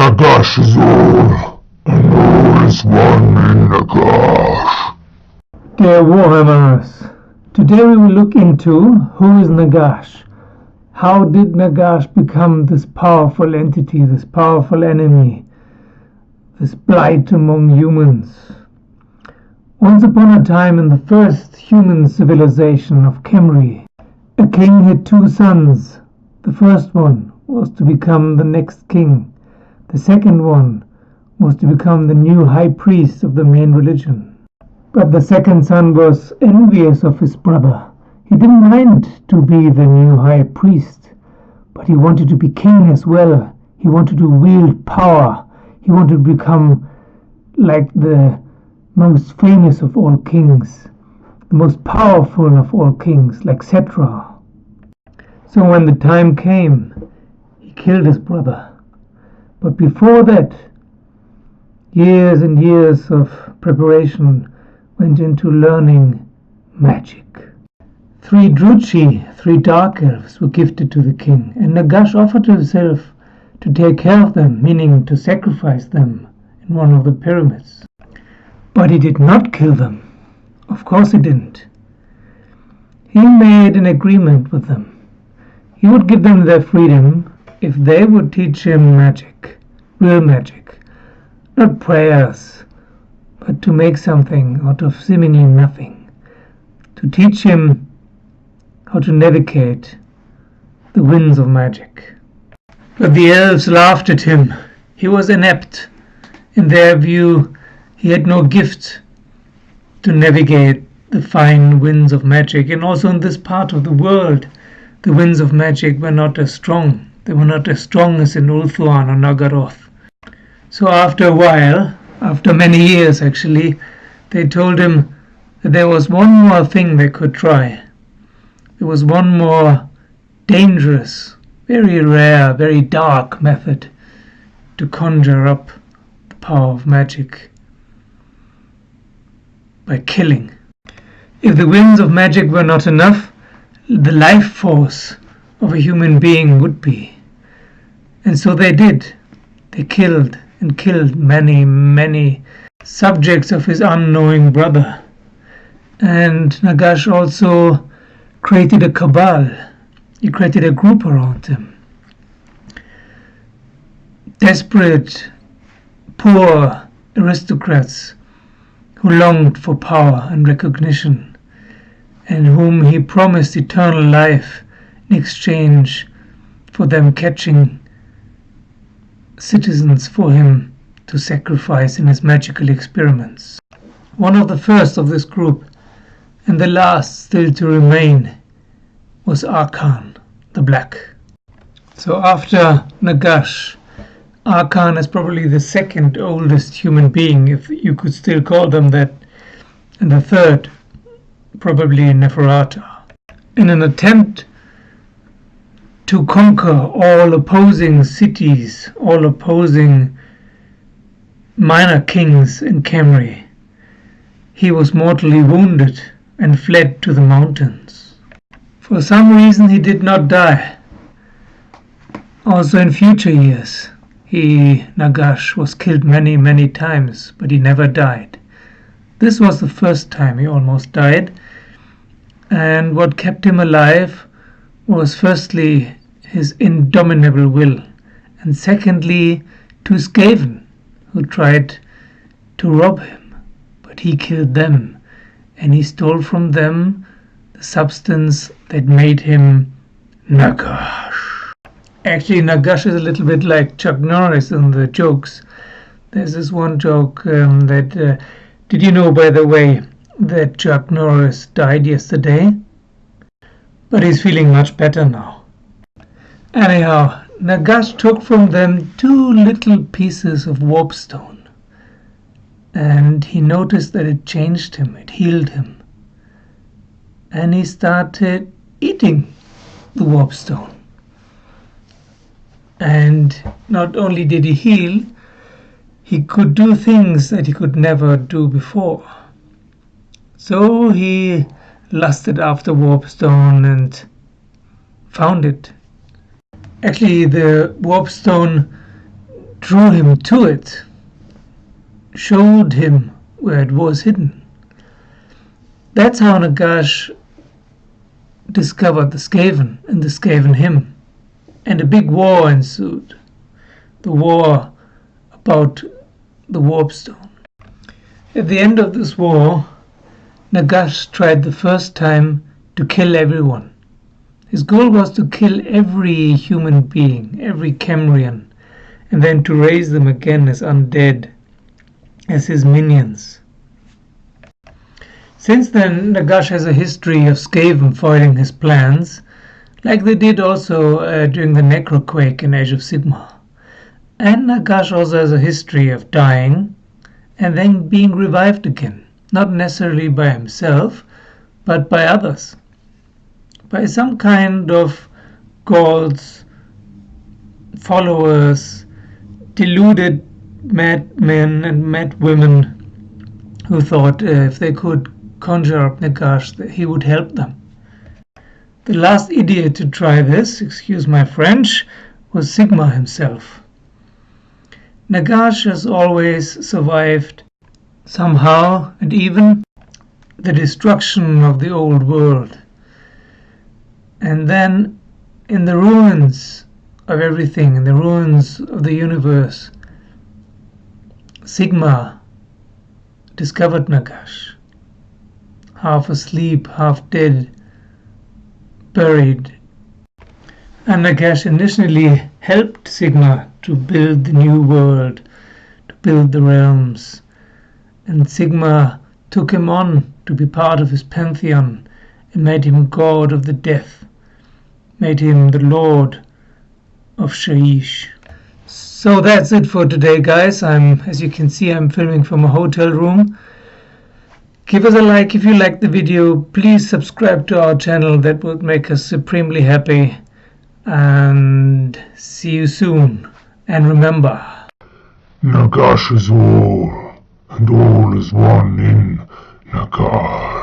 Nagash is all, and all is one in Nagash. Dear Warhammers, today we will look into who is Nagash. How did Nagash become this powerful entity, this powerful enemy, this blight among humans? Once upon a time in the first human civilization of Khemri, a king had two sons. The first one was to become the next king. The second one was to become the new high priest of the main religion. But the second son was envious of his brother. He didn't mind to be the new high priest, but he wanted to be king as well. He wanted to wield power. He wanted to become like the most famous of all kings, the most powerful of all kings, like Setra. So when the time came, he killed his brother. But before that, years and years of preparation went into learning magic. 3 Druchi, 3 dark elves, were gifted to the king, and Nagash offered himself to take care of them, meaning to sacrifice them in one of the pyramids. But he did not kill them. Of course he didn't. He made an agreement with them. He would give them their freedom if they would teach him magic, real magic, not prayers, but to make something out of seemingly nothing, to teach him how to navigate the winds of magic. But the elves laughed at him. He was inept. In their view, he had no gift to navigate the fine winds of magic, and also in this part of the world, the winds of magic were not as strong. They were not as strong as in Ulthuan or Nagaroth. So after a while, after many years actually, they told him that there was one more thing they could try. There was one more dangerous, very rare, very dark method to conjure up the power of magic by killing. If the winds of magic were not enough, the life force of a human being would be. And so they did. They killed and killed many, many subjects of his unknowing brother. And Nagash also created a cabal. He created a group around him. Desperate, poor aristocrats who longed for power and recognition, and whom he promised eternal life in exchange for them catching citizens for him to sacrifice in his magical experiments. One of the first of this group, and the last still to remain, was Arkan the Black. So after Nagash, Arkan is probably the second oldest human being, if you could still call them that, and the third probably Neferata. In an attempt to conquer all opposing cities, all opposing minor kings in Khemri, he was mortally wounded and fled to the mountains. For some reason he did not die. Also in future years, Nagash, was killed many, many times, but he never died. This was the first time he almost died, and what kept him alive was firstly his indomitable will, and secondly Skaven, who tried to rob him, but he killed them, and he stole from them the substance that made him Nagash. Actually, Nagash is a little bit like Chuck Norris in the jokes. There's this one joke that did you know, by the way, that Chuck Norris died yesterday? But he's feeling much better now. Anyhow, Nagash took from them 2 little pieces of warpstone, and he noticed that it changed him, it healed him. And he started eating the warpstone. And not only did he heal, he could do things that he could never do before. So he lusted after warpstone and found it. Actually, the warpstone drew him to it, showed him where it was hidden. That's how Nagash discovered the Skaven and the Skaven him. And a big war ensued. The war about the Warpstone. At the end of this war, Nagash tried the first time to kill everyone. His goal was to kill every human being, every Khemrian, and then to raise them again as undead, as his minions. Since then, Nagash has a history of Skaven foiling his plans, like they did also during the Necroquake in Age of Sigmar. And Nagash also has a history of dying and then being revived again, not necessarily by himself, but by others. By some kind of gods, followers, deluded madmen and madwomen who thought if they could conjure up Nagash that he would help them. The last idiot to try this, excuse my French, was Sigmar himself. Nagash has always survived somehow, and even the destruction of the old world. And then in the ruins of everything, in the ruins of the universe, Sigmar discovered Nagash, half asleep, half dead, buried. And Nagash initially helped Sigmar to build the new world, to build the realms. And Sigmar took him on to be part of his pantheon and made him god of the death, made him the lord of Shaiish. So that's it for today, guys. As you can see, I'm filming from a hotel room. Give us a like if you liked the video. Please subscribe to our channel. That would make us supremely happy. And see you soon. And remember, Nagash is all, and all is one in Nagash.